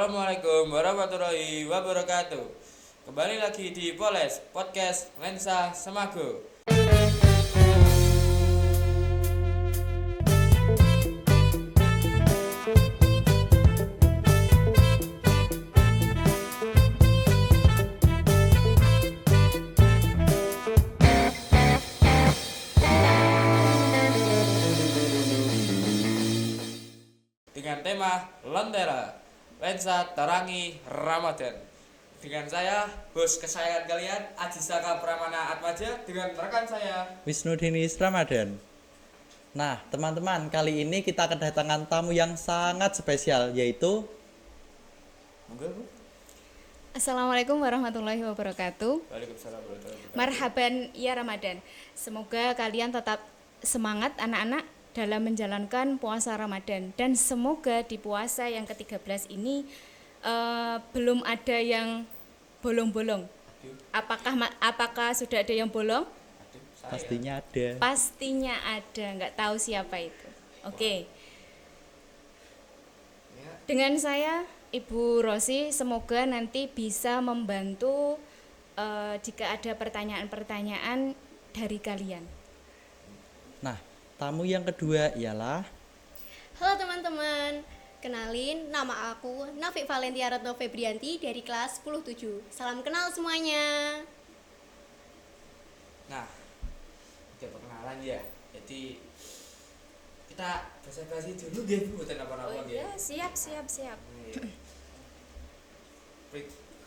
Assalamualaikum warahmatullahi wabarakatuh. Kembali lagi di Poles Podcast Lensa Semago. Dengan tema Lentera Lensa Terangi Ramadan. Dengan saya, host kesayangan kalian, Ajisaka Pramana Atmaja, dengan rekan saya Wisnu Dinis Ramadan. Nah, teman-teman, kali ini kita kedatangan tamu yang sangat spesial, yaitu Monggo, Bu. Assalamualaikum warahmatullahi wabarakatuh. Waalaikumsalam warahmatullahi wabarakatuh. Marhaban ya Ramadan. Semoga kalian tetap semangat anak-anak dalam menjalankan puasa Ramadan. Dan semoga di puasa yang ke-13 ini belum ada yang bolong-bolong. Apakah sudah ada yang bolong? pastinya ada. Pastinya ada, nggak tahu siapa itu. Oke. Ya, Dengan saya Ibu Rosi, semoga nanti bisa membantu jika ada pertanyaan-pertanyaan dari kalian. Nah, tamu yang kedua ialah Halo teman-teman, kenalin nama aku Nafik Valentia Retno Febrianti dari kelas 10-7. Salam kenal semuanya. nah, udah perkenalan ya. Jadi kita basa-basi dulu deh, Bu, bukan apa-apa ya. siap.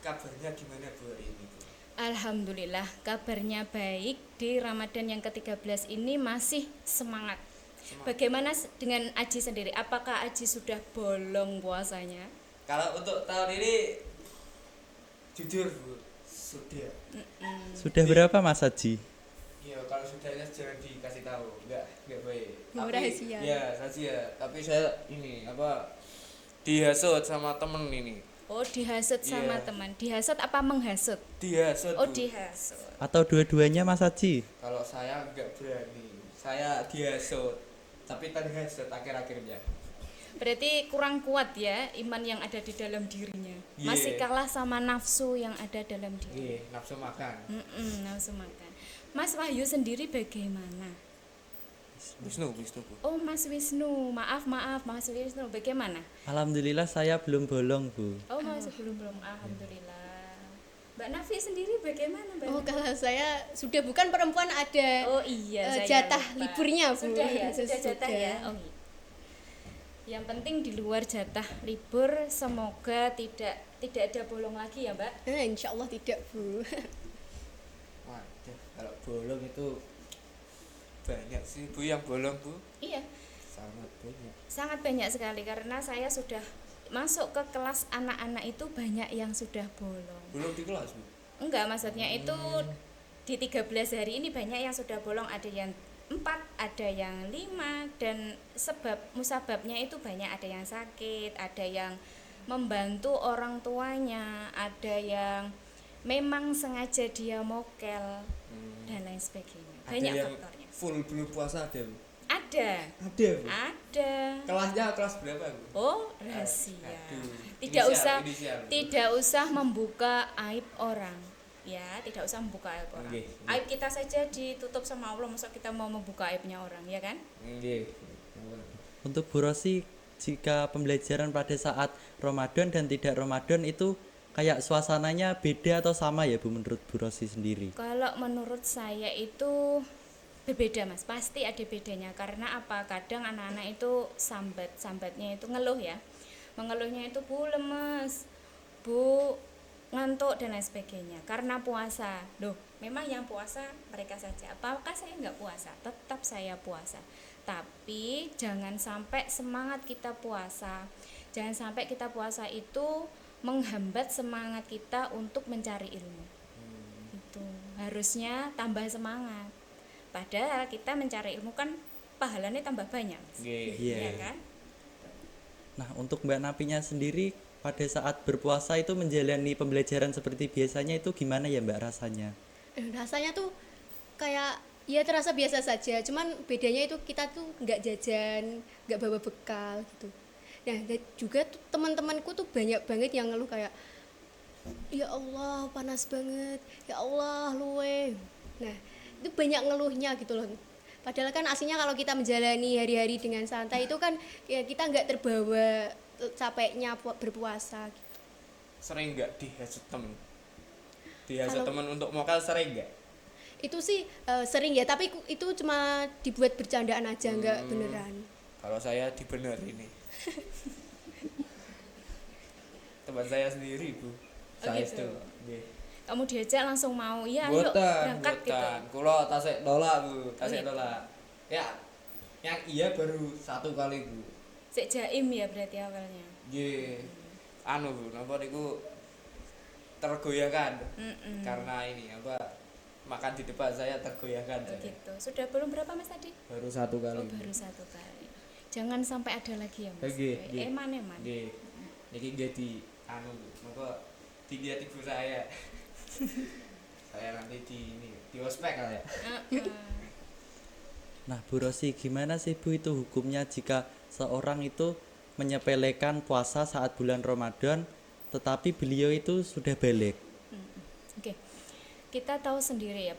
Kabarnya gimana, Bu, hari ini, Bu? Alhamdulillah, kabarnya baik. Di Ramadan yang ke-13 ini masih semangat. Bagaimana dengan Aji sendiri? Apakah Aji sudah bolong puasanya? Kalau untuk tahun ini jujur, Bu, sudah. sudah berapa Mas Haji? Iya, kalau sudahnya jangan dikasih tahu, enggak baik. Rahasia. Ya, rahasia. Tapi saya ini dihasut sama temen ini. Oh, dihasut sama Iya. teman. Dihasut apa menghasut? Dihasut. Oh, Bu. dihasut. Atau dua-duanya Mas Haji? Kalau saya enggak berani. Saya dihasut. Tapi terhasut akhir-akhirnya. Berarti kurang kuat ya iman yang ada di dalam dirinya. Iya. Masih kalah sama nafsu yang ada dalam diri. Nafsu makan. Nafsu makan. Mas Wahyu sendiri bagaimana? Wisnu, Bu. Oh, Mas Wisnu, maaf Mas Wisnu, bagaimana? Alhamdulillah saya belum bolong, Bu. Oh, masih belum. Alhamdulillah. Mbak Nafi sendiri bagaimana, Mbak? Oh, kalau saya sudah bukan perempuan ada Oh iya, saya jatah lupa. liburnya, Bu. Sudah ya, sudah jatah ya. Oh iya. Yang penting di luar jatah libur, semoga tidak ada bolong lagi ya, Mbak. Insya Allah tidak, Bu. Waduh, kalau bolong itu banyak sih, Bu, yang bolong, Bu. Iya, Sangat banyak. sangat banyak sekali karena saya sudah masuk ke kelas anak-anak itu banyak yang sudah bolong. Belum di kelas, Bu. Enggak, maksudnya itu di 13 hari ini banyak yang sudah bolong, ada yang 4, ada yang 5, dan musababnya itu banyak, ada yang sakit, ada yang membantu orang tuanya, ada yang memang sengaja dia mokel dan lain sebagainya. Banyak Ada yang faktornya. full belum puasa ada, Bu. Ada. Ada, Bu. Ada. Kelasnya kelas berapa, Bu? Oh, rahasia. Aduh. Inisial. Tidak usah membuka aib orang. Ya, tidak usah membuka aib orang. Nggih. Aib kita saja ditutup sama Allah, masa kita mau membuka aibnya orang, ya kan? Nggih. Untuk Bu Rosi, jika pembelajaran pada saat Ramadan dan tidak Ramadan itu kayak suasananya beda atau sama ya, Bu, menurut Bu Rosi sendiri? Kalau menurut saya itu berbeda, Mas. Pasti ada bedanya. Karena apa? Kadang anak-anak itu sambatnya itu ngeluh ya. Mengeluhnya itu, Bu lemes, Bu ngantuk dan lain sebagainya. Karena puasa. Loh, memang yang puasa mereka saja. Apakah saya nggak puasa? Tetap saya puasa. Tapi jangan sampai semangat kita puasa. Jangan sampai kita puasa itu menghambat semangat kita untuk mencari ilmu. Itu harusnya tambah semangat. Padahal kita mencari ilmu kan pahalanya tambah banyak, Mas. Nggih. Iya. Iya kan? Nah, untuk Mbak Napinya sendiri pada saat berpuasa itu menjalani pembelajaran seperti biasanya itu gimana ya, Mbak, rasanya? Rasanya tuh kayak ya terasa biasa saja, cuman bedanya itu kita tuh nggak jajan, nggak bawa bekal gitu. Nah, dan juga tuh teman-temanku tuh banyak banget yang ngeluh kayak ya Allah panas banget, ya Allah luwe. Nah, itu banyak ngeluhnya gitu loh. Padahal kan aslinya kalau kita menjalani hari-hari dengan santai itu kan ya kita nggak terbawa capeknya berpuasa gitu. Sering nggak dihasut temen? Dihasut Kalau- temen untuk mokal sering nggak? Itu sih sering ya, tapi itu cuma dibuat bercandaan aja, nggak beneran. Kalau saya dibener ini. Teman saya sendiri, Bu. Saya gitu. itu. Nggih. Kamu diajak langsung mau, iya ayo Boten, berangkat gitu. boten. Kulo tasik tolak, Bu. Tasik gitu. tolak. Ya. Yang iya baru satu kali, Bu. Sik jaim ya berarti awalnya. Nggih. Anu, Bu, napa niku tergoyahkan. Mm-mm. Karena ini apa makan di depan saya tergoyahkan saya. Gitu. Sudah belum berapa Mas tadi? Baru satu kali. Oh, baru satu kali. Jangan sampai ada lagi ya Mas. Nggih, nggih. Eman. Nggih. Niki nggih di anu napa dilihat ibu saya. Saya nanti di ini di ospek kali ya. Nah, Bu Rosi, gimana sih Bu itu hukumnya jika seorang itu menyepelekan puasa saat bulan Ramadan tetapi beliau itu sudah balik? Oke. Kita tahu sendiri ya,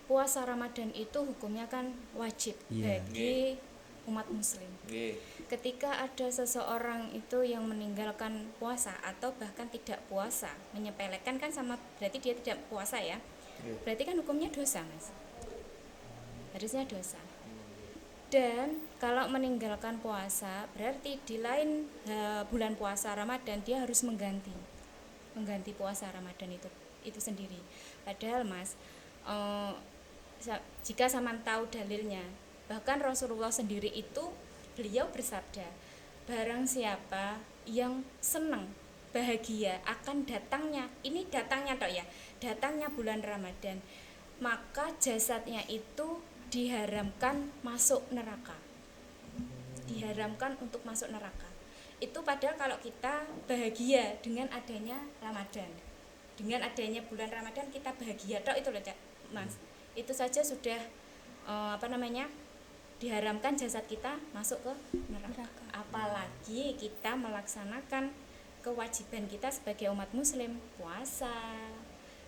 puasa Ramadan itu hukumnya kan wajib Iya. bagi umat muslim. Nggih. Ketika ada seseorang itu yang meninggalkan puasa atau bahkan tidak puasa, menyepelekan kan sama berarti dia tidak puasa ya. Iya. Berarti kan hukumnya dosa, Mas. Harusnya dosa. Dan kalau meninggalkan puasa berarti di lain bulan puasa Ramadan dia harus mengganti puasa Ramadan itu sendiri. Padahal Mas, jika Saman tahu dalilnya, bahkan Rasulullah sendiri itu beliau bersabda, barang siapa yang senang bahagia akan datangnya, ini datangnya tok ya, datangnya bulan Ramadan, maka jasadnya itu diharamkan masuk neraka, diharamkan untuk masuk neraka. Itu padahal kalau kita bahagia dengan adanya Ramadan, dengan adanya bulan Ramadan kita bahagia tok itu loh Cak, Mas. Itu saja sudah diharamkan jasad kita masuk ke neraka. Apalagi kita melaksanakan kewajiban kita sebagai umat muslim, puasa,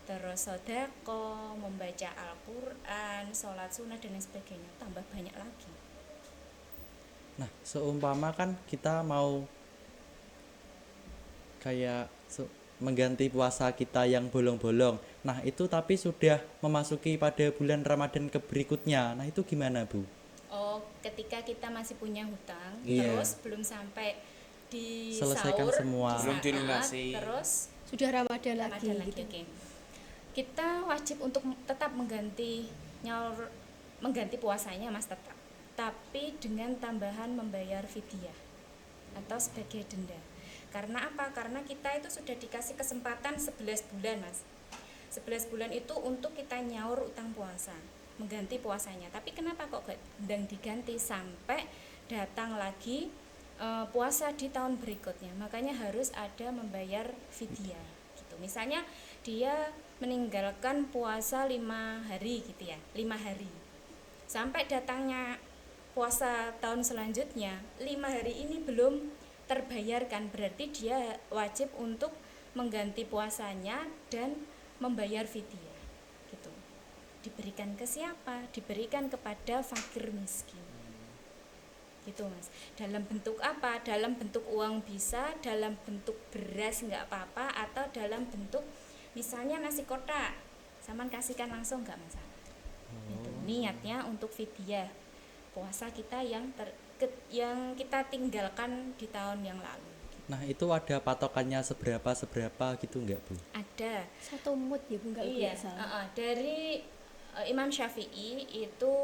terus sedekah, membaca Al-Quran, sholat sunnah dan lain sebagainya, tambah banyak lagi. Nah, seumpama kan kita mau kayak mengganti puasa kita yang bolong-bolong. Nah, itu tapi sudah memasuki pada bulan Ramadan berikutnya. Nah, itu gimana, Bu? Oh, ketika kita masih punya hutang, Iya. terus belum sampai di Selesaikan sahur, semua. Belum dilunasi. terus Sudah Ramadan lagi Ramadan lagi, gitu. oke. Kita wajib untuk tetap mengganti puasanya Mas, tetap, tapi dengan tambahan membayar fidyah atau sebagai denda. Karena apa? Karena kita itu sudah dikasih kesempatan 11 bulan Mas. 11 bulan itu untuk kita nyaur utang puasa, mengganti puasanya. Tapi kenapa kok gendang diganti sampai datang lagi puasa di tahun berikutnya? Makanya harus ada membayar fidyah gitu. Misalnya dia meninggalkan puasa 5 hari gitu ya, 5 hari. Sampai datangnya puasa tahun selanjutnya, 5 hari ini belum terbayarkan, berarti dia wajib untuk mengganti puasanya dan membayar fidyah gitu. Diberikan ke siapa? Diberikan kepada fakir miskin gitu Mas. Dalam bentuk apa? Dalam bentuk uang bisa, dalam bentuk beras nggak apa-apa, atau dalam bentuk misalnya nasi kotak, Saman kasihkan langsung nggak masalah. Itu niatnya untuk fidyah puasa kita yang kita tinggalkan di tahun yang lalu. Nah, itu ada patokannya seberapa gitu enggak, Bu? Ada. Satu mood ya Bu, nggak Iya, biasa. dari Imam Syafi'i itu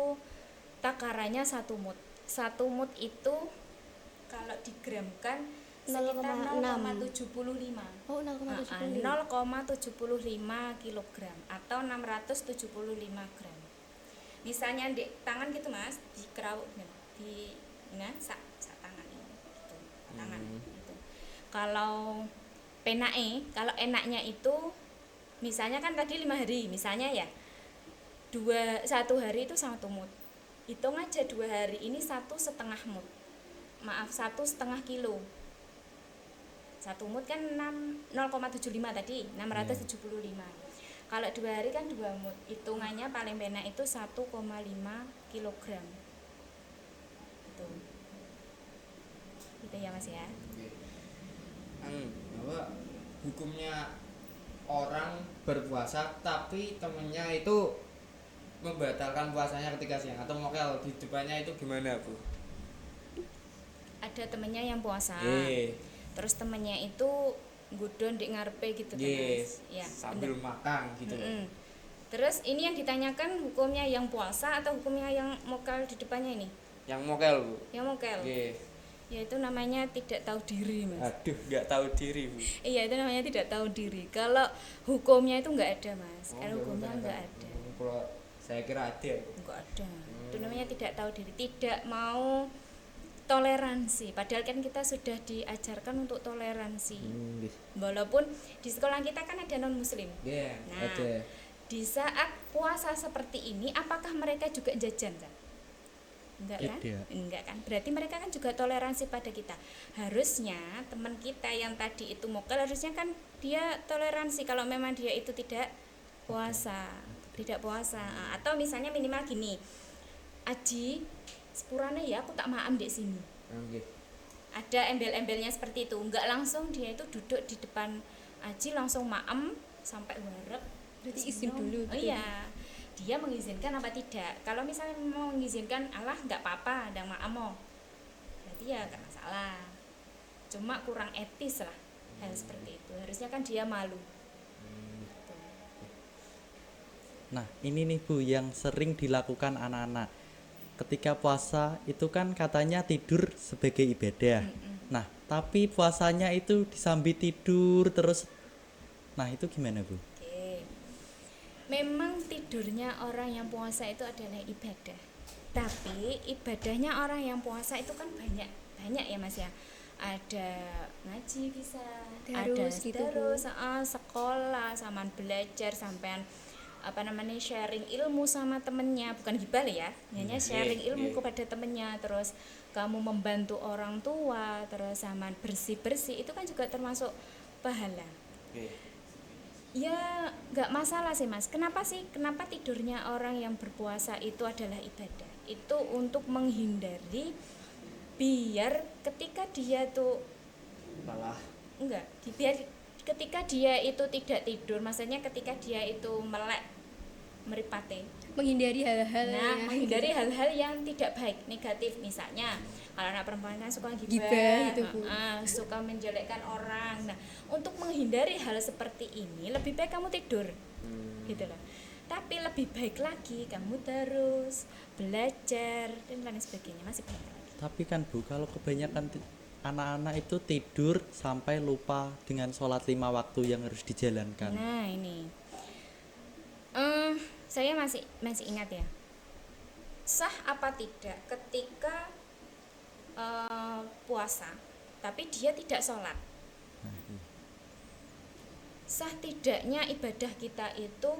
takarannya 1 mud. 1 mud itu kalau digramkan sekitar 0,75. Oh, 0,75. 0,75 kilogram atau 675 gram. Misalnya di tangan gitu Mas, di kerawuk di sak tangan ini gitu. Tangan gitu. Kalau kalau enaknya itu misalnya kan tadi 5 hari misalnya ya. 1 hari itu 1 mud. Hitung aja 2 hari ini 1,5 mud. Maaf, 1,5 kilo. Satu mut kan 0,75 tadi, 675. Kalau 2 hari kan 2 mut. Hitungannya paling penak itu 1,5 kilogram. Itu. Gitu ya Mas ya. Bahwa hukumnya orang berpuasa tapi temennya itu membatalkan puasanya ketika siang atau mokel di depannya itu gimana Bu? Ada temennya yang puasa. Ye. Terus temennya itu ngudon di ngarepe gitu kan Ye. Mas. Ya, Sambil bener. makan gitu. Mm-mm. Terus ini yang ditanyakan hukumnya yang puasa atau hukumnya yang mokel di depannya ini? Yang mokel Bu. Yang mokel. Ye. Ya itu namanya tidak tahu diri Mas. Aduh, nggak tahu diri Bu. Iya itu namanya tidak tahu diri. Kalau hukumnya itu nggak ada Mas. Oh, Kalau hukumnya nggak ada. Kalau saya kira ada. Nggak ada. Itu namanya tidak tahu diri. Tidak mau toleransi. Padahal kan kita sudah diajarkan untuk toleransi. Walaupun di sekolah kita kan ada non muslim. Iya, Nah, ada. di saat puasa seperti ini, apakah mereka juga jajan kan? Enggak kan? Tidak. Enggak kan? Berarti mereka kan juga toleransi pada kita. Harusnya teman kita yang tadi itu mokel harusnya kan dia toleransi kalau memang dia itu tidak puasa, tidak puasa. Atau misalnya minimal gini, Aji, sepurane ya aku tak maam di sini. Oke. Ada embel-embelnya seperti itu. Enggak langsung dia itu duduk di depan Aji langsung maem sampai warep. Berarti izin dulu Oh gitu. iya, dia mengizinkan apa tidak? Kalau misalnya mau mengizinkan, Allah nggak apa-apa, ada maamo, berarti ya nggak masalah. Cuma kurang etis lah hal seperti itu. Harusnya kan dia malu. Gitu. Nah, ini nih Bu yang sering dilakukan anak-anak. Ketika puasa itu kan katanya tidur sebagai ibadah. Nah, tapi puasanya itu disambi tidur terus. Nah, itu gimana Bu? Oke. Memang tidurnya orang yang puasa itu adalah ibadah. Tapi ibadahnya orang yang puasa itu kan banyak ya Mas ya. Ada ngaji bisa, Terus ada gitu, Bu. terus sekolah, sampean belajar, sampean apa namanya sharing ilmu sama temennya, bukan gibah ya, hanya sharing ilmu kepada temennya. Terus kamu membantu orang tua, terus sampean bersih-bersih, itu kan juga termasuk pahala. Oke. Ya nggak masalah sih Mas. Kenapa sih? Kenapa tidurnya orang yang berpuasa itu adalah ibadah? Itu untuk menghindari biar ketika dia tuh Salah. enggak, biar ketika dia itu tidak tidur, maksudnya ketika dia itu melek meripate. Menghindari hal-hal Nah, ya. menghindari hal-hal yang tidak baik, negatif. Misalnya, kalau anak perempuan kan suka Gibah gibah, gitu, Bu. suka menjelekkan orang. Nah, untuk menghindari hal seperti ini, lebih baik kamu tidur, gitu loh. Tapi lebih baik lagi kamu terus belajar dan lain sebagainya, masih banyak lagi. Tapi kan Bu, kalau kebanyakan anak-anak itu tidur sampai lupa dengan sholat 5 waktu yang harus dijalankan. Nah, ini, saya masih ingat ya. Sah apa tidak ketika puasa, tapi dia tidak sholat? Sah tidaknya ibadah kita itu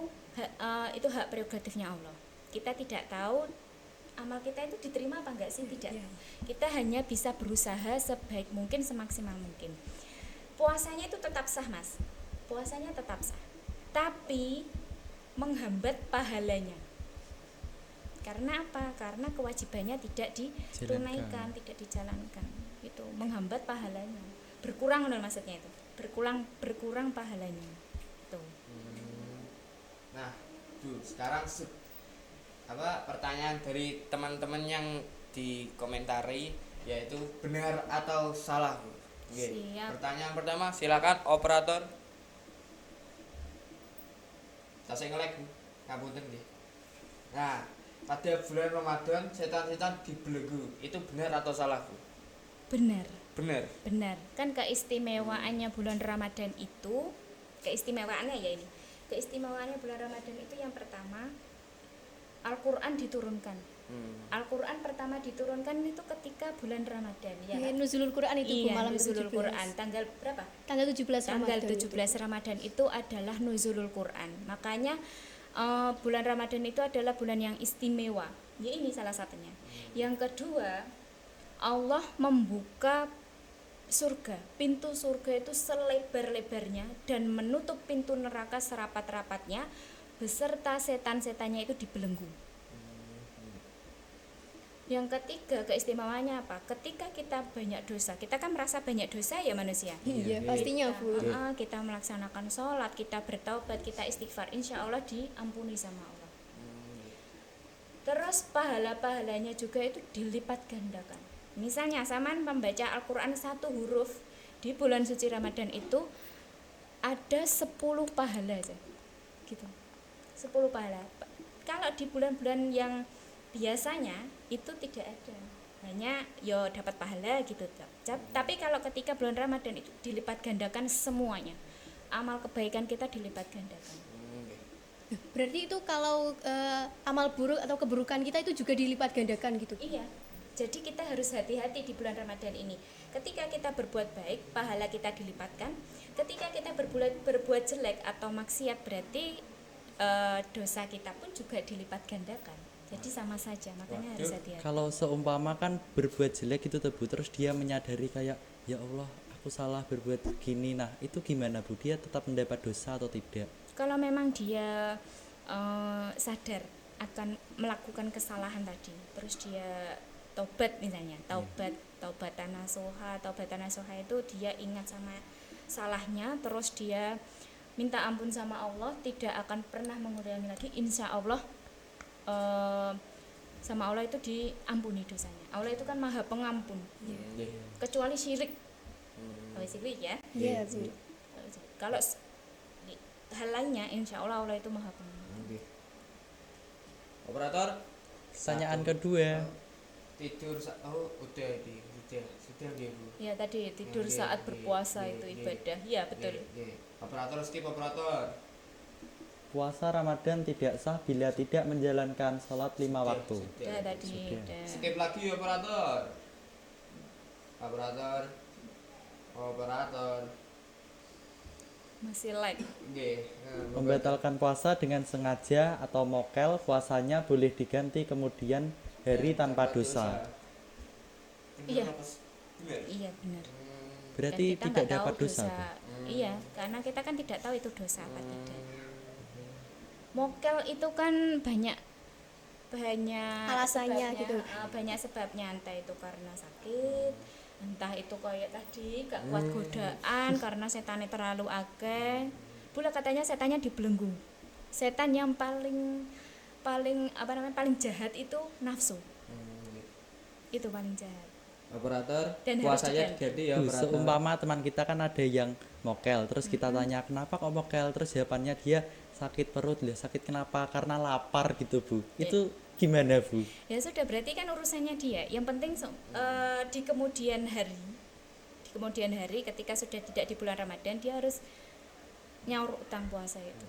hak prerogatifnya Allah. Kita tidak tahu amal kita itu diterima apa enggak sih, tidak. Kita hanya bisa berusaha sebaik mungkin, semaksimal mungkin. Puasanya itu tetap sah Mas, puasanya tetap sah, tapi menghambat pahalanya. Karena apa? Karena kewajibannya tidak ditunaikan, tidak dijalankan. Itu menghambat pahalanya. Berkurang loh maksudnya itu. Berkurang pahalanya. Tuh. Nah, Bu, sekarang pertanyaan dari teman-teman yang dikomentari yaitu benar atau salah, Bu. Oke. Siap. Pertanyaan pertama, silakan operator. Saya nge-lag, Bu. Ngapunten nggih. Nah, pada bulan Ramadan setan-setan dibelenggu. Itu benar atau salah, Bu? Benar. Benar. Kan keistimewaannya bulan Ramadan itu, keistimewaannya ya ini. Keistimewaannya bulan Ramadan itu yang pertama, Al-Qur'an diturunkan. Al-Qur'an pertama diturunkan itu ketika bulan Ramadan ya. Ya, nuzulul Quran itu Bu, Iya, malam nuzulul ke-17. Quran tanggal berapa? Tanggal 17 Tanggal Ramadan. 17 Ramadan itu adalah nuzulul Quran. Makanya bulan Ramadan itu adalah bulan yang istimewa. Ya ini salah satunya. Yang kedua, Allah membuka surga, pintu surga itu selebar-lebarnya dan menutup pintu neraka serapat-rapatnya beserta setan-setannya itu dibelenggu. Yang ketiga, keistimewaannya apa? Ketika kita banyak dosa, kita kan merasa banyak dosa ya manusia. Iya, pastinya Bu. Kita melaksanakan sholat, kita bertaubat, kita istighfar, insya Allah diampuni sama Allah. Terus pahala-pahalanya juga itu dilipat gandakan. Misalnya saman membaca Al-Quran 1 huruf di bulan suci Ramadan itu ada 10 pahala aja gitu, 10 pahala. Kalau di bulan-bulan yang biasanya itu tidak ada, hanya yo dapat pahala gitu. Tapi kalau ketika bulan Ramadan itu dilipat gandakan semuanya, amal kebaikan kita dilipat gandakan. Berarti itu kalau amal buruk atau keburukan kita itu juga dilipat gandakan gitu. Iya, jadi kita harus hati-hati di bulan Ramadan ini. Ketika kita berbuat baik, pahala kita dilipatkan. Ketika kita berbuat jelek atau maksiat, berarti dosa kita pun juga dilipat gandakan. Jadi sama saja, makanya harus hati-hati. Kalau seumpama kan berbuat jelek itu Bu, terus dia menyadari kayak ya Allah aku salah berbuat gini, nah itu gimana Bu, dia tetap mendapat dosa atau tidak? Kalau memang dia sadar akan melakukan kesalahan tadi, terus dia taubat misalnya, taubatan nasuha itu dia ingat sama salahnya, terus dia minta ampun sama Allah, tidak akan pernah mengulangi lagi, insya Allah sama Allah itu diampuni dosanya. Allah itu kan maha pengampun, kecuali syirik. Kalau syirik ya, Iya, Bu. kalau hal lainnya insya Allah Allah itu maha pengampun. Operator, Pertanyaan kedua, tidur sudah nggih Bu. Ya tadi tidur Nggih, saat nggih, berpuasa nggih, itu nggih. ibadah. Ya betul. Nggih. Operator skip operator. puasa Ramadan tidak sah bila tidak menjalankan sholat 5 waktu. Ya tadi. Sudah. Udah. Skip lagi operator. Operator. Masih like. Nggih. Membatalkan puasa dengan sengaja atau mokel, puasanya boleh diganti kemudian hari tanpa dosa. Iya. Benar. Iya benar. Berarti Dan kita tidak nggak tahu dapat dosa. Bu? Iya, karena kita kan tidak tahu itu dosa apa tidak. Mokel itu kan banyak Alasannya sebabnya, gitu. Banyak sebabnya, entah itu karena sakit, entah itu kayak tadi gak kuat godaan karena setannya terlalu akeh. Pula katanya setannya dibelenggu. Setan yang paling paling jahat itu nafsu. Itu paling jahat. Operator, Dan harus puasanya diganti. diganti ya Bu, operator. seumpama teman kita kan ada yang mokel, terus kita tanya kenapa kok mokel, terus jawabannya dia sakit perut. Lah sakit kenapa? Karena lapar gitu Bu. Itu gimana Bu? Ya sudah, berarti kan urusannya dia. Yang penting di kemudian hari ketika sudah tidak di bulan Ramadan, dia harus nyaur utang puasa itu.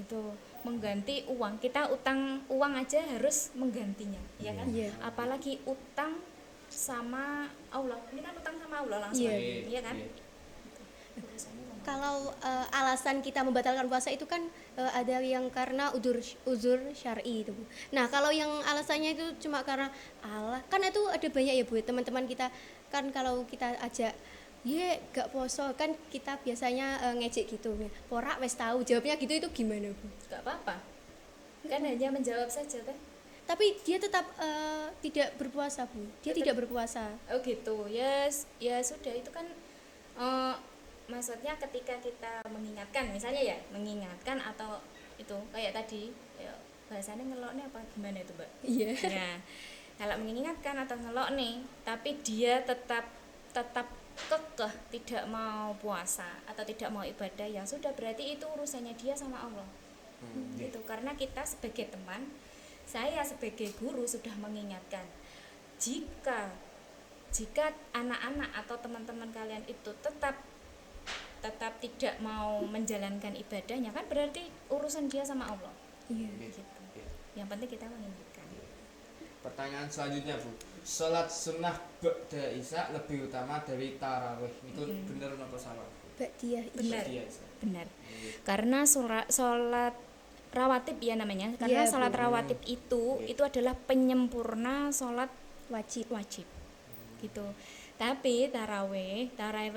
Itu mengganti uang. Kita utang uang aja harus menggantinya, ya kan? Iya. Apalagi utang sama Allah. Ini kan utang sama Allah langsung, Iya. iya kan? Iya. Urusannya sama Kalau alasan kita membatalkan puasa itu kan ada yang karena uzur syar'i itu, Bu. Nah, kalau yang alasannya itu cuma karena Allah, kan itu ada banyak ya, Bu. Teman-teman kita kan kalau kita ajak gak poso kan kita biasanya ngejek gitu. Porak wes tahu jawabnya gitu, itu gimana, Bu? Gak apa-apa. Kan hanya menjawab saja kan? Tapi dia tetap tidak berpuasa, Bu. Dia tidak berpuasa. Oh gitu, ya sudah, itu kan maksudnya ketika kita mengingatkan, misalnya ya mengingatkan atau itu kayak tadi ya, bahasanya ngeloknya apa gimana itu Mbak? Iya. Ya, kalau mengingatkan atau ngelok nih, tapi dia tetap kekeh tidak mau puasa atau tidak mau ibadah, ya sudah, berarti itu urusannya dia sama Allah. Gitu, karena kita sebagai teman, saya sebagai guru sudah mengingatkan, jika anak-anak atau teman-teman kalian itu tetap tidak mau menjalankan ibadahnya, kan berarti urusan dia sama Allah. Iya. Gitu. Yang penting kita mengingatkan. Pertanyaan selanjutnya Bu, sholat sunnah ba'da isya lebih utama dari tarawih. Itu benar atau salah? Ba'diyah. Benar. Ba'diyah isya. Benar. Karena sholat rawatib ya namanya. Karena Iya, sholat Bu. rawatib itu adalah penyempurna sholat Wajib. gitu. Tapi taraweh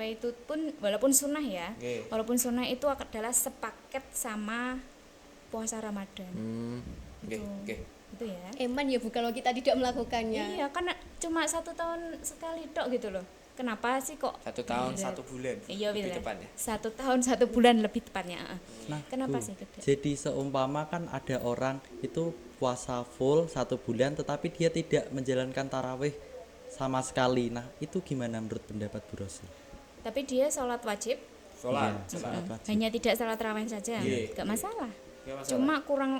itu pun walaupun sunnah ya, Nggih. walaupun sunnah itu adalah sepaket sama puasa Ramadan. Oke, oke. Itu ya. Eman ya Bu kalau kita tidak melakukannya. Iya, kan cuma 1 tahun sekali tok gitu loh. Kenapa sih kok 1 tahun berat? 1 bulan. Iya, lebih betul. tepatnya. 1 tahun 1 bulan lebih tepatnya. Nah, Kenapa Bu, sih gede? jadi seumpama kan ada orang itu puasa full 1 bulan tetapi dia tidak menjalankan tarawih sama sekali. Nah, itu gimana menurut pendapat Bu Rosi? Tapi dia sholat wajib, Sholat. Iya, sholat wajib. hanya tidak sholat tarawih saja, Iya. nggak masalah. Nggak masalah. Cuma kurang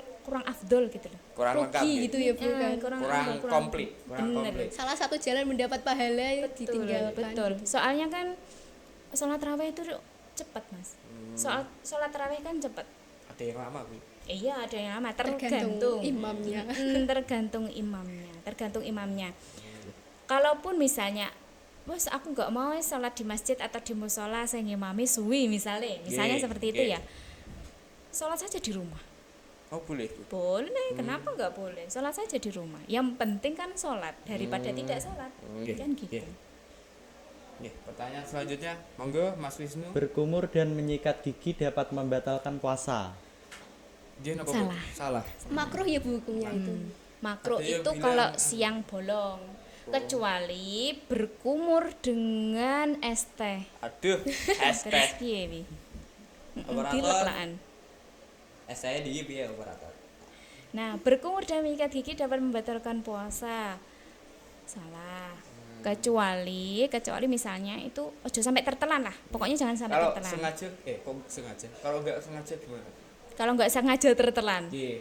afdol gitu loh. kurang lengkap. Rugi ya. gitu ya Bu kan. Kurang afdol, komplit, kurang bener. komplit. Salah satu jalan mendapat pahala ditinggalkan. Betul. Soalnya kan sholat tarawih itu cepat mas. Sholat tarawih kan cepat. Ada yang lama, Bu. Iya ada yang lama Tergantung imamnya. Tergantung imamnya. Kalaupun misalnya, bos aku nggak mau sholat di masjid atau di musola saya ngimami suwi misalnya Nggih, seperti itu nggih. ya. Sholat saja di rumah. Oh, boleh, Bu. Boleh, kenapa nggak boleh? Sholat saja di rumah. Yang penting kan sholat daripada tidak sholat, Nggih, kan gitu. nggih. Nih, pertanyaan selanjutnya, monggo Mas Wisnu. Berkumur dan menyikat gigi dapat membatalkan puasa. Dia apa, Bu? Salah. Salah. Makruh ya Bu hukumnya itu. Makro Ada yang itu bilang, kalau siang bolong, kecuali berkumur dengan es teh. Aduh, es Terus teh. piye wi? Operator. Dileklaan. Es saya di piye operator? Nah, berkumur dan mengikat gigi dapat membatalkan puasa. Salah. Kecuali misalnya itu ojo sampai tertelan lah. Pokoknya jangan sampai Kalau tertelan. sengaja, kok sengaja? Kalau enggak sengaja gimana? Kalau nggak sengaja tertelan. Nggih.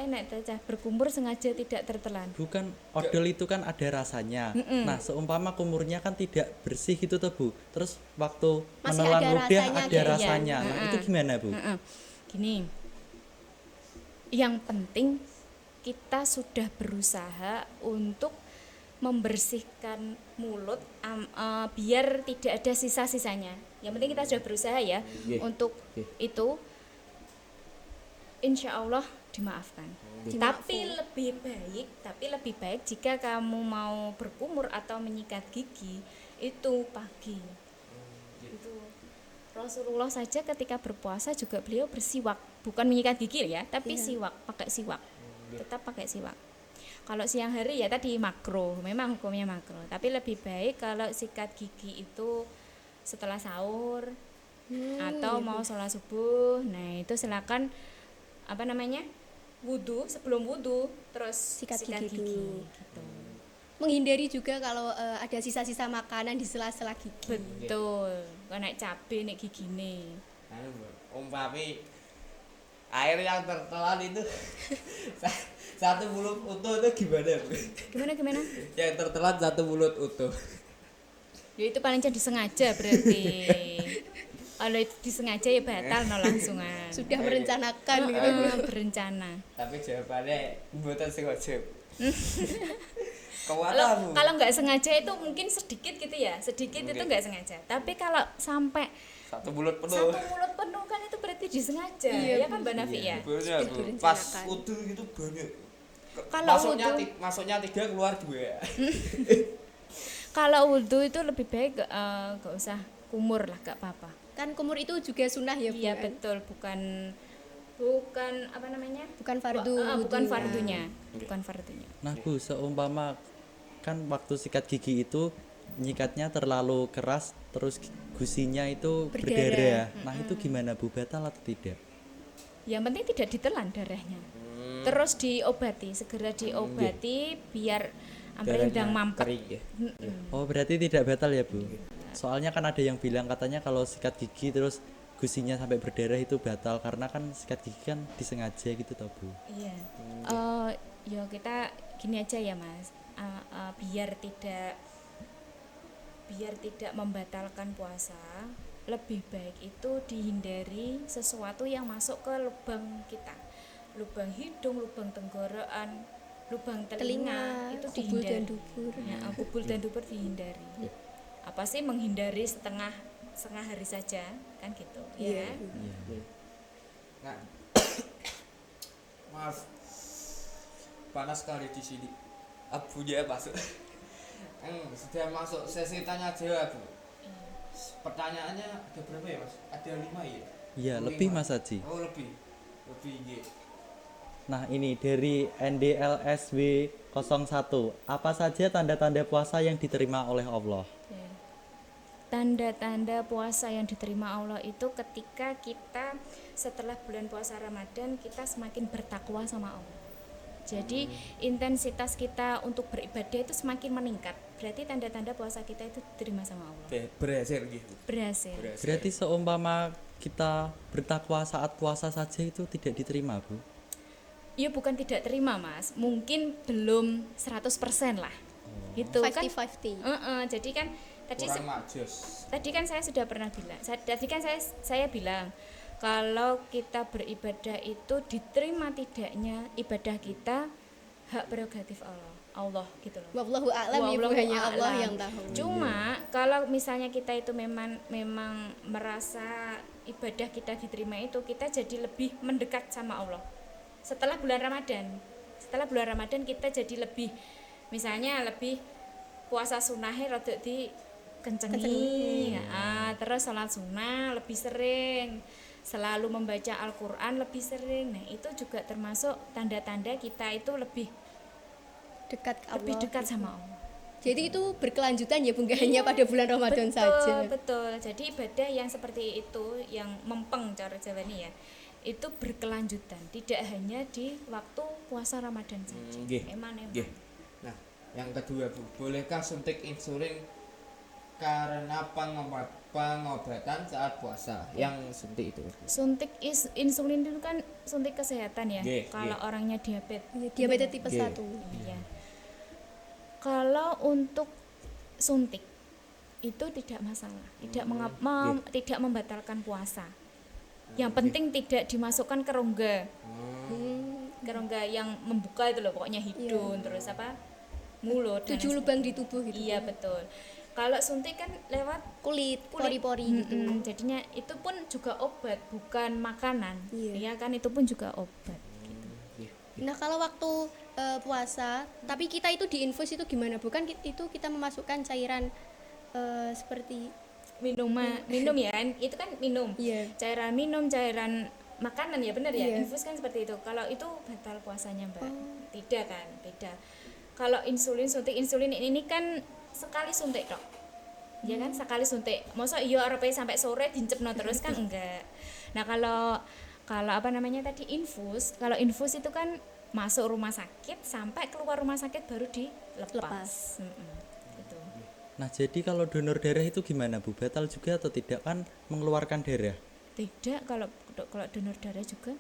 Enak cah berkumur sengaja tidak tertelan. Bukan odol itu kan ada rasanya. Nah, seumpama kumurnya kan tidak bersih gitu tuh Bu. Terus waktu Masih menelan ada ludah rasanya ada gitu ya? rasanya. Nah, itu gimana Bu? Heeh. Gini, yang penting kita sudah berusaha untuk membersihkan mulut biar tidak ada sisa-sisanya. Yang penting kita sudah berusaha ya Nggih. untuk Nggih. itu, insya Allah dimaafkan. Tapi lebih baik jika kamu mau berkumur atau menyikat gigi itu pagi. Itu Rasulullah saja ketika berpuasa juga beliau bersiwak, bukan menyikat gigi ya, tapi siwak, pakai siwak. Tetap pakai siwak. Kalau siang hari ya tadi makruh, memang hukumnya makruh. Tapi lebih baik kalau sikat gigi itu setelah sahur atau mau sholat subuh. Nah itu silakan wudhu, sebelum wudhu terus Sikat gigi gigi. dulu. Gitu. Menghindari juga kalau ada sisa-sisa makanan di sela-sela gigi. Betul. Kok naik cabe nek gigine. Anu, Bu, umpami air yang tertelan itu satu mulut utuh itu gimana, Bu? Gimana? Yang tertelan satu mulut utuh. Ya itu paling disengaja berarti. Kalau itu disengaja ya batal no langsungan. Sudah merencanakan gitu. Berencana. Tapi jawabannya mboten sengaja. Kalau Kewala, Bu. kalau nggak sengaja itu mungkin sedikit gitu ya, sedikit itu nggak sengaja. Tapi kalau sampai Satu mulut penuh. satu mulut penuh kan itu berarti disengaja, ya kan Mbak Nafi ya. Bener, Bu. direncanakan. Pas utuh itu banyak. Kalau masuknya wudhu- masuknya 3 keluar 2. Kalau wudhu itu lebih baik nggak usah kumur lah, nggak apa-apa. Kan kumur itu juga sunnah ya Bu. Iya kan? betul, bukan apa namanya? Bukan fardu. Bukan wudhu. fardunya, bukan fardunya. Nah Bu, seumpama kan waktu sikat gigi itu nyikatnya terlalu keras terus gusinya itu Berdarah. berdarah. Nah, itu gimana Bu? Batal atau tidak? Yang penting tidak ditelan darahnya. Terus diobati, segera diobati biar endang mampet. kering ya. Oh, berarti tidak batal ya Bu? Soalnya kan ada yang bilang katanya kalau sikat gigi terus gusinya sampai berdarah itu batal karena kan sikat gigi kan disengaja gitu toh Bu. Iya. Ya kita gini aja ya Mas. Biar tidak membatalkan puasa, lebih baik itu dihindari sesuatu yang masuk ke lubang kita. Lubang hidung, lubang tenggorokan, lubang telinga, itu kubul dihindari. dan dubur. Ya, kubul dan dubur dihindari. Apa sih menghindari setengah hari saja kan gitu ya. Nah. Maaf. Panas sekali di sini. Abunya masuk. Sudah masuk sesi tanya jawab, Bu. Pertanyaannya ada berapa ya, Mas? Ada 5 ya? Iya, Oh, lebih 5. Mas Haji. Oh, lebih. Lebih nggih. Nah, ini dari NDLSW 01. Apa saja tanda-tanda puasa yang diterima oleh Allah? Oke. Tanda-tanda puasa yang diterima Allah itu ketika kita setelah bulan puasa Ramadan kita semakin bertakwa sama Allah. Jadi intensitas kita untuk beribadah itu semakin meningkat. Berarti tanda-tanda puasa kita itu diterima sama Allah. Berhasil gitu. Berhasil. Berarti seumpama kita bertakwa saat puasa saja itu tidak diterima, Bu? Ya bukan tidak terima Mas, mungkin belum 100% lah. Gitu kan. 50-50. Jadi kan Kurang majus. tadi kan saya sudah pernah bilang. Tadi kan saya bilang kalau kita beribadah itu diterima tidaknya ibadah kita hak prerogatif Allah gitu loh. Wallahu a'lam, ibu Wallahu hanya Allah a'lam. yang tahu. Cuma kalau misalnya kita itu memang merasa ibadah kita diterima itu kita jadi lebih mendekat sama Allah. Setelah bulan Ramadan kita jadi lebih misalnya lebih puasa sunnahnya rada di kencengi. Terus sholat sunnah lebih sering, selalu membaca Al-Qur'an lebih sering. Nah, itu juga termasuk tanda-tanda kita itu lebih Dekat ke Allah. dekat sama Allah. Jadi itu berkelanjutan ya, bukan hanya pada bulan Ramadan saja. Betul. Jadi ibadah yang seperti itu yang mempeng cara Jawa ini ya, itu berkelanjutan, tidak hanya di waktu puasa Ramadan saja. Nggih. Emang. Nggih. Nah, yang kedua, Bu, bolehkah suntik insulin karena pengobatan saat puasa? Yang suntik itu. Suntik insulin itu kan suntik kesehatan ya. Nggih, Kalau nggih. orangnya diabetes. Diabetes tipe Nggih. 1. Iya. Kalau untuk suntik itu tidak masalah, tidak membatalkan puasa. Yang penting tidak dimasukkan ke rongga. Ke rongga yang membuka itu loh, pokoknya hidung terus apa? Mulut. dan 7 lain lubang di tubuh gitu. Iya betul. Kalau suntik kan lewat Kulit, pori-pori gitu. jadinya itu pun juga obat, bukan makanan. Iya. Iya kan, itu pun juga obat. Nah, kalau waktu puasa, tapi kita itu diinfus itu gimana? Bukan itu kita memasukkan cairan seperti Minum ya, itu kan minum. Iya. Cairan minum, cairan makanan ya benar ya. Iya. Infus kan seperti itu. Kalau itu batal puasanya, Mbak. Tidak kan, beda. Kalau suntik insulin ini kan sekali suntik dok. Ya kan, sekali suntik. Masa iya arepe sampai sore dincepno terus kan enggak. Nah, kalau apa namanya tadi infus, kalau infus itu kan masuk rumah sakit sampai keluar rumah sakit baru Lepas. dilepas. Gitu. Nah, jadi kalau donor darah itu gimana, Bu? Batal juga atau tidak, kan mengeluarkan darah? Tidak, kalau donor darah juga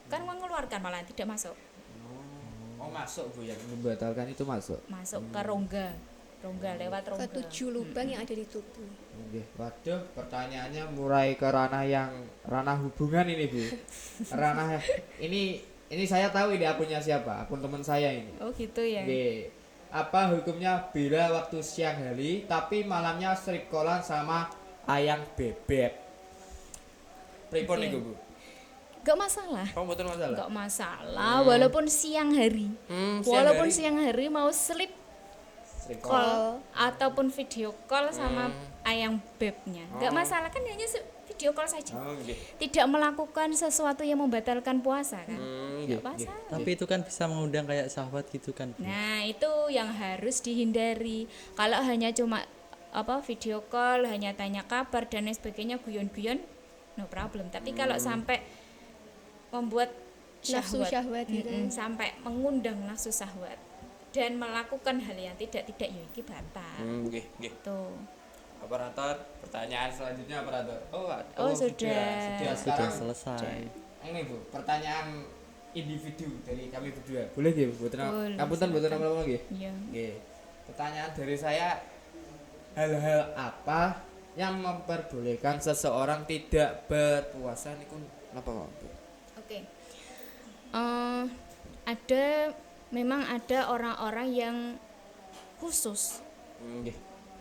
kan mengeluarkan malah tidak masuk Oh, masuk, Bu, yang membatalkan itu masuk. ke rongga lewat ke rongga. 7 lubang yang ada di tubuh. Nggih. Waduh, pertanyaannya mulai ke ranah hubungan ini, Bu. Ranah ini saya tahu ini akunnya siapa? Akun teman saya ini. Oh gitu ya. Nggih. Apa hukumnya bila waktu siang hari tapi malamnya strip callan sama ayang bebek? Pripun Oke. niku, Bu? Gak masalah. Kamu betul masalah? Gak masalah walaupun siang hari. Siang hari mau sleep Strip call ataupun video call sama ayang bebnya. Gak Oh. masalah kan, hanya video call saja. Oh, nggih. Tidak melakukan sesuatu yang membatalkan puasa kan. Nggih, Gak masalah. Tapi itu kan bisa mengundang kayak syahwat gitu kan, Bu? Nah, itu yang harus dihindari. Kalau hanya cuma video call, hanya tanya kabar dan lain sebagainya, guyon-guyon, no problem. Tapi kalau sampai membuat Nafsu syahwat gitu. sampai mengundang nafsu syahwat dan melakukan hal yang tidak ya iki batal. Nggih, nggih. Tuh. Operator, pertanyaan selanjutnya operator. Oh, sudah. Sudah Sekarang selesai. ini, Bu, pertanyaan individu dari kami berdua. Boleh nggih, Bu? Boleh, Kapunten mboten silakan. apa-apa nggih. Iya. Oke. Pertanyaan dari saya, hal-hal apa yang memperbolehkan seseorang tidak berpuasa niku napa, Bu? Oke. Memang ada orang-orang yang khusus Nggih.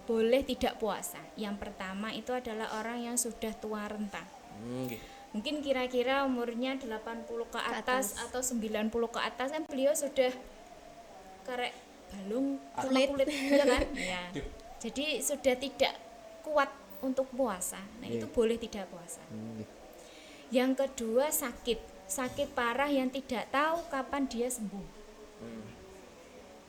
boleh tidak puasa. Yang pertama itu adalah orang yang sudah tua renta. Nggih. Mungkin kira-kira umurnya 80 ke atas atau 90 ke atas kan beliau sudah karek balung Kulit. kulit ya kan ya. Duh. Jadi sudah tidak kuat untuk puasa. Nah, itu Iya. boleh tidak puasa. Nggih. Yang kedua sakit parah yang tidak tahu kapan dia sembuh.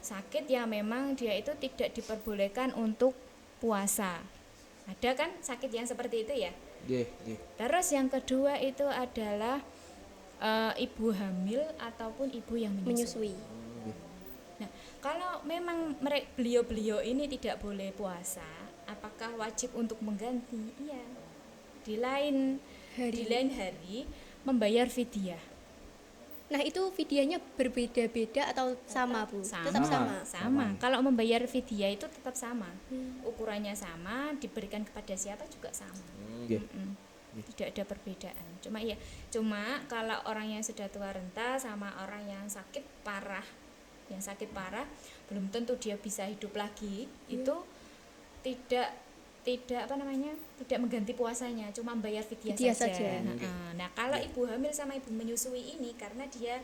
Sakit yang memang dia itu tidak diperbolehkan untuk puasa. Ada kan sakit yang seperti itu ya. Nggih, nggih. Terus yang kedua itu adalah ibu hamil ataupun ibu yang menyusui. Menyusui. Nah, kalau memang beliau-beliau ini tidak boleh puasa, apakah wajib untuk mengganti? Iya. Di lain hari membayar fidyah. Nah, itu fidyahnya berbeda-beda atau sama, Bu? Tetap sama. Sama. Kalau membayar fidyah itu tetap sama. Ukurannya sama, diberikan kepada siapa juga sama. Nggih. Tidak ada perbedaan. Cuma kalau orang yang sudah tua renta sama orang yang sakit parah, belum tentu dia bisa hidup lagi. Itu tidak mengganti puasanya, cuma bayar fidyah saja. Nah, kalau ibu hamil sama ibu menyusui ini karena dia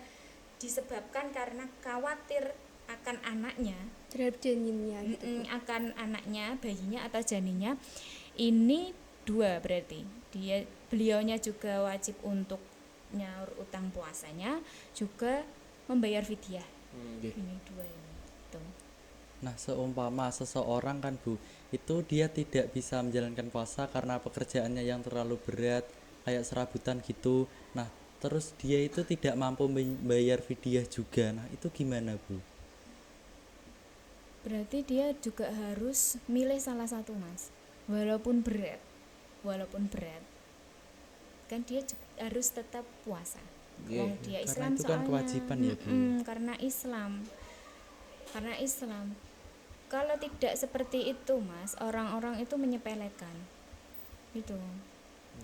disebabkan karena khawatir akan anaknya, Terhadap janinnya gitu. akan anaknya, bayinya atau janinnya, ini dua berarti. Beliaunya juga wajib untuk nyaur utang puasanya, juga membayar fidyah. Nggih. Ini dua ini. Tuh. Nah, seumpama seseorang kan Bu, itu dia tidak bisa menjalankan puasa karena pekerjaannya yang terlalu berat, kayak serabutan gitu. Nah, terus dia itu tidak mampu membayar fidyah juga. Nah, itu gimana Bu? Berarti dia juga harus milih salah satu, Mas. Walaupun berat. Kan dia harus tetap puasa. Wong dia Karena Islam itu kan soalnya. kewajiban ya, Bu. Karena Islam. Kalau tidak seperti itu, Mas, orang-orang itu menyepelekan. Itu.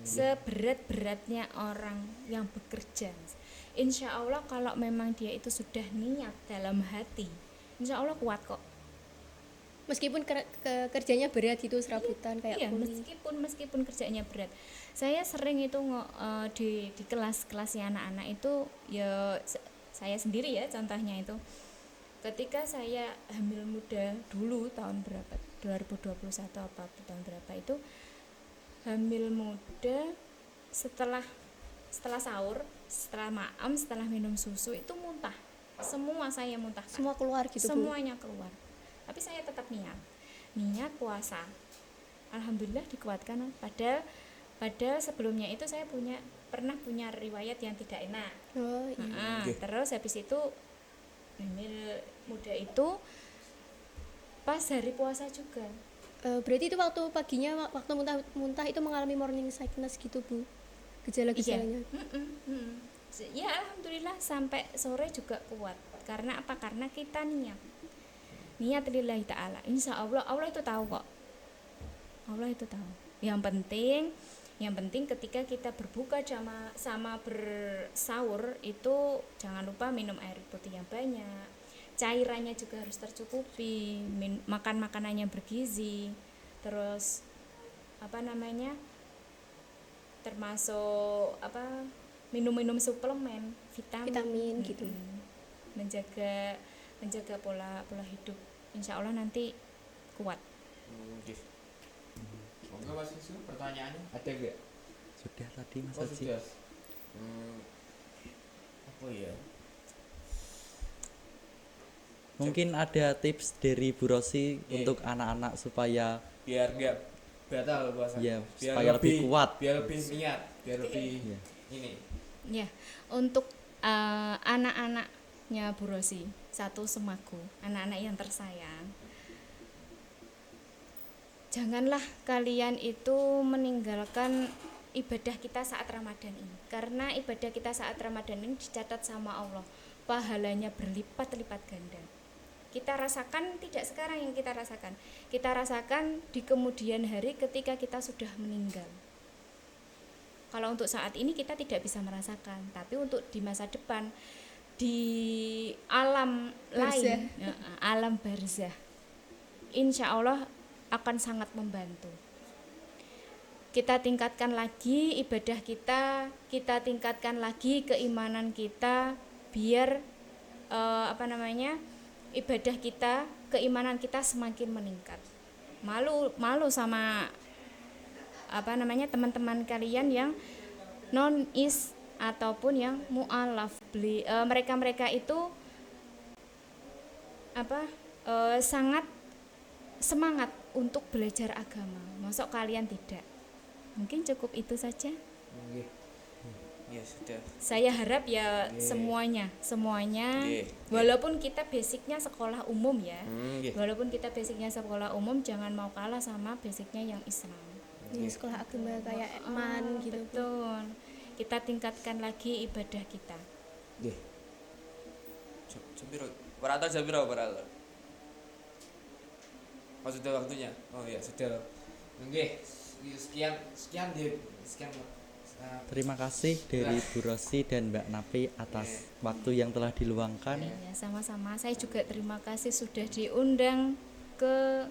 Seberat-beratnya orang yang bekerja, Mas. Insya Allah kalau memang dia itu sudah niat dalam hati, insya Allah kuat kok. Meskipun kerjanya berat gitu, serabutan kayak Iya, kuli. meskipun kerjanya berat. Saya sering itu di kelas-kelasnya anak-anak itu ya saya sendiri ya contohnya itu. Ketika saya hamil muda dulu tahun berapa? 2021 apa tahun berapa itu hamil muda setelah sahur, setelah maam, setelah minum susu itu muntah. Semua saya muntahkan. Semua keluar gitu, Bu. Semuanya keluar. Tapi saya tetap niat puasa. Alhamdulillah dikuatkan. Padahal sebelumnya itu saya pernah punya riwayat yang tidak enak. Oh, iya. Terus habis itu hamil muda itu pas hari puasa juga. Berarti itu waktu paginya waktu muntah itu mengalami morning sickness gitu, Bu. Gejala-gejalanya. Ya alhamdulillah sampai sore juga kuat. Karena apa? Karena kita niat lillahi ta'ala. Insya Allah itu tahu kok. Allah itu tahu. Yang penting ketika kita berbuka sama bersahur itu jangan lupa minum air putih yang banyak. Cairannya juga harus tercukupi, makan makanannya bergizi. Terus termasuk minum suplemen vitamin gitu. Menjaga pola hidup. Insya Allah nanti kuat. Nggih. Monggo Mas Isu, pertanyaannya ada enggak? Sudah tadi Mas Oh, Haji. sudah. Apa ya? Mungkin ada tips dari Bu Rosi untuk anak-anak supaya Biar enggak batal puasanya. Iya, supaya lebih kuat. Biar lebih niat, biar lebih Iya. ini. Ya, untuk anak-anaknya Bu Rosi, satu semaku, anak-anak yang tersayang. Janganlah kalian itu meninggalkan ibadah kita saat Ramadan ini. Karena ibadah kita saat Ramadan ini dicatat sama Allah. Pahalanya berlipat-lipat ganda. Kita rasakan tidak sekarang yang kita rasakan. Kita rasakan di kemudian hari ketika kita sudah meninggal. Kalau untuk saat ini kita tidak bisa merasakan, tapi untuk di masa depan di alam Barzah. lain, alam barzah, insya Allah akan sangat membantu. Kita tingkatkan lagi ibadah kita tingkatkan lagi keimanan kita biar ibadah kita, keimanan kita semakin meningkat. Malu sama teman-teman kalian yang non-is ataupun yang mu'alaf. Mereka itu sangat semangat untuk belajar agama. Masuk kalian tidak? Mungkin cukup itu saja. Nggih. Ya sudah. Saya harap ya semuanya walaupun kita basicnya sekolah umum ya, Nggih. walaupun kita basicnya sekolah umum, jangan mau kalah sama basicnya yang Islam. Di sekolah agama kayak Ekman gitu. Betul, kita tingkatkan lagi ibadah kita. Nggih. Jam piro operator? Oh sudah waktunya. Oh ya sudah. Nggih. Sekian deh. Terima kasih dari Bu Rosi dan Mbak Napi atas waktu yang telah diluangkan. Ya, sama-sama. Saya juga terima kasih sudah diundang ke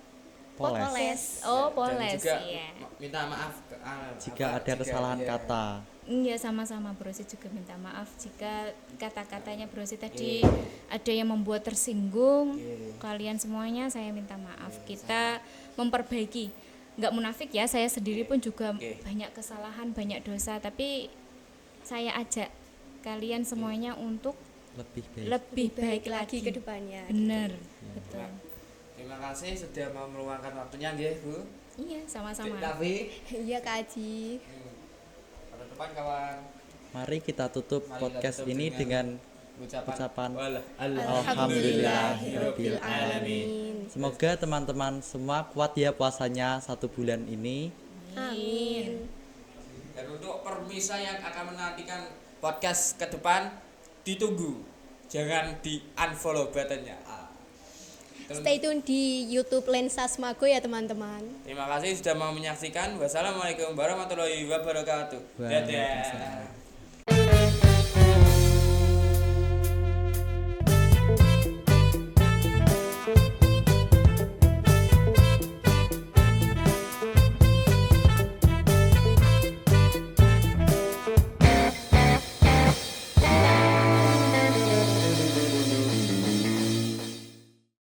Poles. Oh, Dan Poles. juga Iya. minta maaf Jika ada kesalahan kata. Iya, sama-sama Brosi juga minta maaf jika kata-katanya Brosi tadi ada yang membuat tersinggung. Kalian semuanya saya minta maaf. Kita memperbaiki. Nggak munafik ya, saya sendiri pun juga banyak kesalahan, banyak dosa, tapi saya ajak kalian semuanya untuk lebih baik lagi ke depannya. Bener, betul. Terima kasih sudah mau meluangkan waktunya nggih, Bu. Iya, sama-sama. Tapi Iya Kak Haji. pada depan kawan. Mari kita tutup podcast ini dengan ucapan Alhamdulillahirabbil alamin. semoga teman-teman semua kuat ya puasanya 1 bulan ini. Amin. Dan untuk permisa yang akan menantikan podcast ke depan, ditunggu. Jangan di unfollow buttonnya. Stay tune di YouTube Lensa Smago ya teman-teman. Terima kasih sudah mau menyaksikan. Wassalamualaikum warahmatullahi wabarakatuh. Dadah.